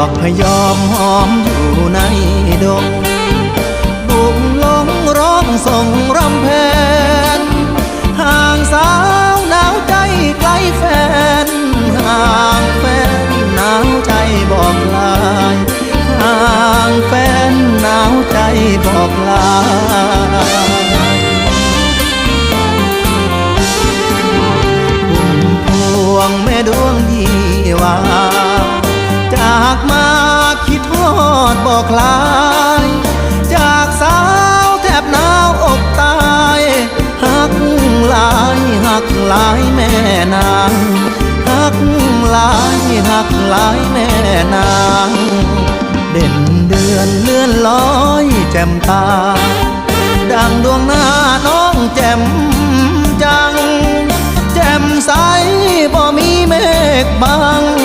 อกพยอมหอมอยู่ในดงบุกลงร้องส่งรำแพนห่างสาวหนาวใจไกลแฟนห่างแฟนหนาวใจบอกลายห่างแฟนหนาวใจบอกลาพุ่มพวงแม่ดวงดีว่าจากมาคิดทอดบอกคลายจากสาวแทบหนาวอกตายหักหลายหักหลายแม่นางหักหลายหักหลายแม่นางเด่นเดือนเลื่อนลอยแจ่มตาดังดวงหน้าน้องแจ่มจังแจ่มใสบ่มีเมฆบัง